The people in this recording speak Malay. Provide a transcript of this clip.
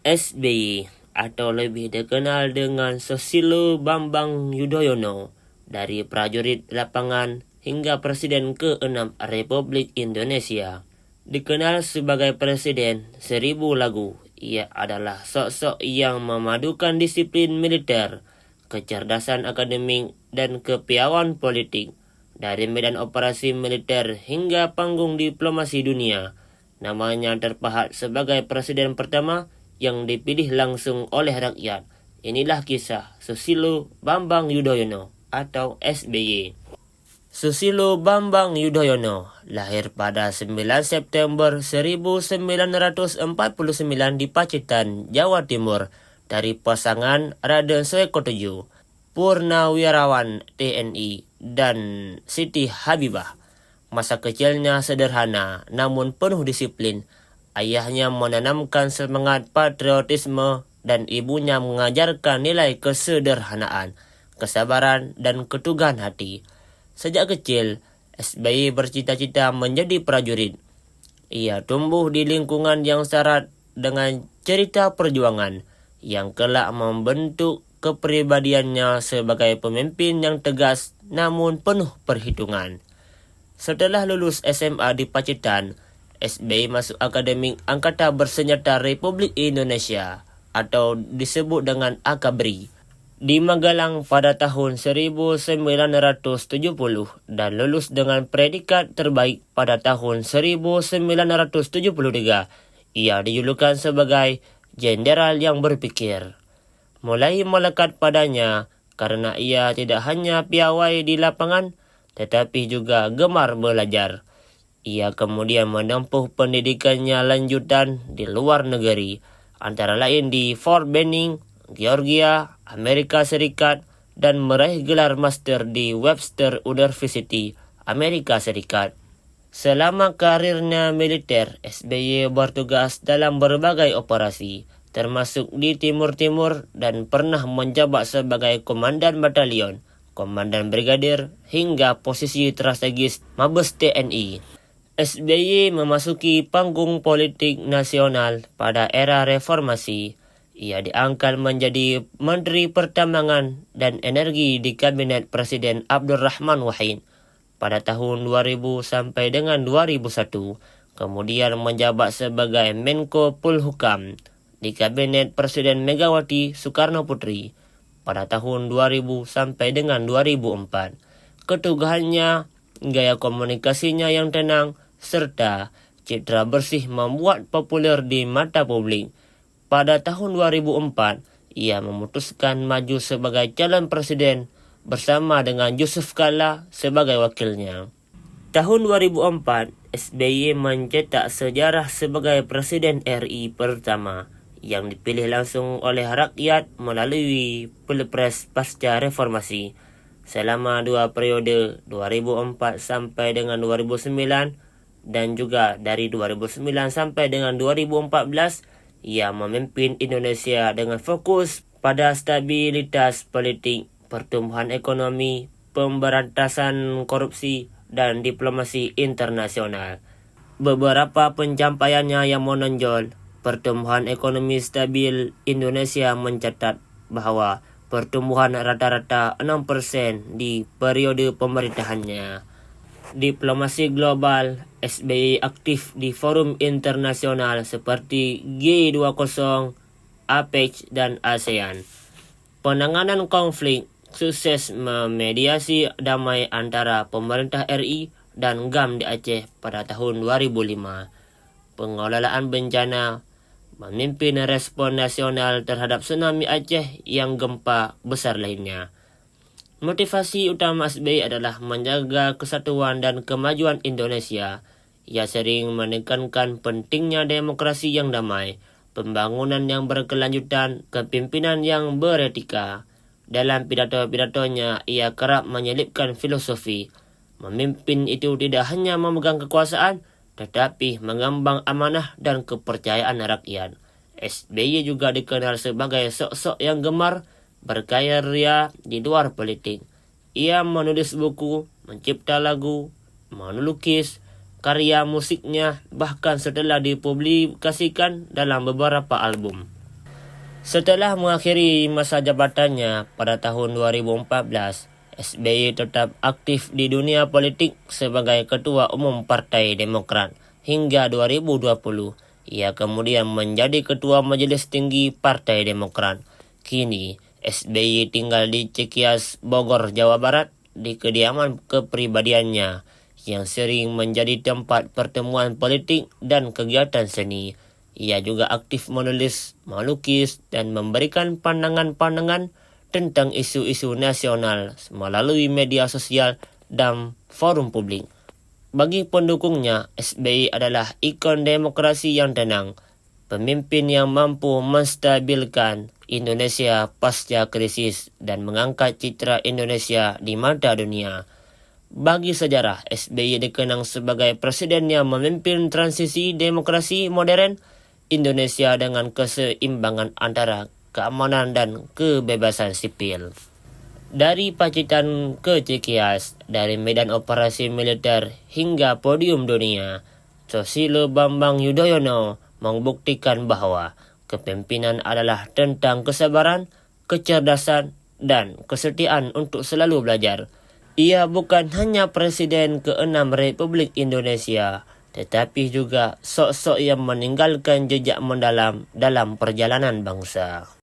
SBY atau lebih dikenal dengan Susilo Bambang Yudhoyono, dari prajurit lapangan hingga Presiden ke-6 Republik Indonesia. Dikenal sebagai Presiden 1000 lagu, ia adalah sosok yang memadukan disiplin militer, kecerdasan akademik, dan kepiawaian politik. Dari medan operasi militer hingga panggung diplomasi dunia, namanya terpahat sebagai presiden pertama yang dipilih langsung oleh rakyat. Inilah kisah Susilo Bambang Yudhoyono atau SBY. Susilo Bambang Yudhoyono lahir pada 9 September 1949 di Pacitan, Jawa Timur, dari pasangan Raden Soekotejo, Purnawirawan TNI, dan Siti Habibah. Masa kecilnya sederhana namun penuh disiplin. Ayahnya menanamkan semangat patriotisme dan ibunya mengajarkan nilai kesederhanaan, kesabaran, dan keteguhan hati. Sejak kecil, SBY bercita-cita menjadi prajurit. Ia tumbuh di lingkungan yang syarat dengan cerita perjuangan yang kelak membentuk kepribadiannya sebagai pemimpin yang tegas namun penuh perhitungan. Setelah lulus SMA di Pacitan, SBY masuk Akademik Angkatan Bersenjata Republik Indonesia atau disebut dengan AKABRI di Magelang pada tahun 1970 dan lulus dengan predikat terbaik pada tahun 1973. Ia dijulukan sebagai jenderal yang berpikir. Mulai melekat padanya karena ia tidak hanya piawai di lapangan tetapi juga gemar belajar. Ia kemudian menempuh pendidikannya lanjutan di luar negeri, antara lain di Fort Benning, Georgia, Amerika Serikat, dan meraih gelar master di Webster University, Amerika Serikat. Selama karirnya militer, SBY bertugas dalam berbagai operasi, termasuk di Timur-Timur, dan pernah menjabat sebagai komandan batalion, komandan brigadir, hingga posisi strategis Mabes TNI. SBY memasuki panggung politik nasional pada era reformasi. Ia diangkat menjadi Menteri Pertambangan dan Energi di Kabinet Presiden Abdurrahman Wahid pada tahun 2000 sampai dengan 2001. Kemudian menjabat sebagai Menko Polhukam di Kabinet Presiden Megawati Soekarno Putri pada tahun 2000 sampai dengan 2004. Keteguhannya, gaya komunikasinya yang tenang, serta citra bersih membuat populer di mata publik. Pada tahun 2004, ia memutuskan maju sebagai calon presiden bersama dengan Yusuf Kala sebagai wakilnya. Tahun 2004, SBY mencetak sejarah sebagai Presiden RI pertama yang dipilih langsung oleh rakyat melalui Pilpres pasca reformasi. Selama 2 periode 2004 sampai dengan 2009 dan juga dari 2009 sampai dengan 2014, ia memimpin Indonesia dengan fokus pada stabilitas politik, pertumbuhan ekonomi, pemberantasan korupsi, dan diplomasi internasional. Beberapa pencapaiannya yang menonjol: pertumbuhan ekonomi stabil. Indonesia mencatat bahwa pertumbuhan rata-rata 6% di periode pemerintahannya. Diplomasi global, SBY aktif di forum internasional seperti G20, APEC, dan ASEAN. Penanganan konflik, sukses memediasi damai antara pemerintah RI dan GAM di Aceh pada tahun 2005. Pengelolaan bencana, memimpin respon nasional terhadap tsunami Aceh yang gempa besar lainnya. Motivasi utama SBY adalah menjaga kesatuan dan kemajuan Indonesia. Ia sering menekankan pentingnya demokrasi yang damai, pembangunan yang berkelanjutan, kepemimpinan yang beretika. Dalam pidato-pidatonya, ia kerap menyelipkan filosofi. Memimpin itu tidak hanya memegang kekuasaan, tetapi mengembang amanah dan kepercayaan rakyat. SBY juga dikenal sebagai sosok yang gemar berkarya di luar politik. Ia menulis buku, mencipta lagu, melukis, karya musiknya bahkan setelah dipublikasikan dalam beberapa album. Setelah mengakhiri masa jabatannya pada tahun 2014, SBY tetap aktif di dunia politik sebagai Ketua Umum Partai Demokrat hingga 2020. Ia kemudian menjadi Ketua Majelis Tinggi Partai Demokrat. Kini, SBY tinggal di Cikias, Bogor, Jawa Barat di kediaman kepribadiannya yang sering menjadi tempat pertemuan politik dan kegiatan seni. Ia juga aktif menulis, melukis, dan memberikan pandangan-pandangan tentang isu-isu nasional melalui media sosial dan forum publik. Bagi pendukungnya, SBY adalah ikon demokrasi yang tenang, pemimpin yang mampu menstabilkan Indonesia pasca krisis dan mengangkat citra Indonesia di mata dunia. Bagi sejarah, SBY dikenang sebagai presiden yang memimpin transisi demokrasi modern Indonesia dengan keseimbangan antara keamanan dan kebebasan sipil. Dari Pacitan ke Cikias, dari medan operasi militer hingga podium dunia, Susilo Bambang Yudhoyono membuktikan bahwa kepemimpinan adalah tentang kesabaran, kecerdasan, dan kesetiaan untuk selalu belajar. Ia bukan hanya Presiden ke-6 Republik Indonesia, tetapi juga sosok yang meninggalkan jejak mendalam dalam perjalanan bangsa.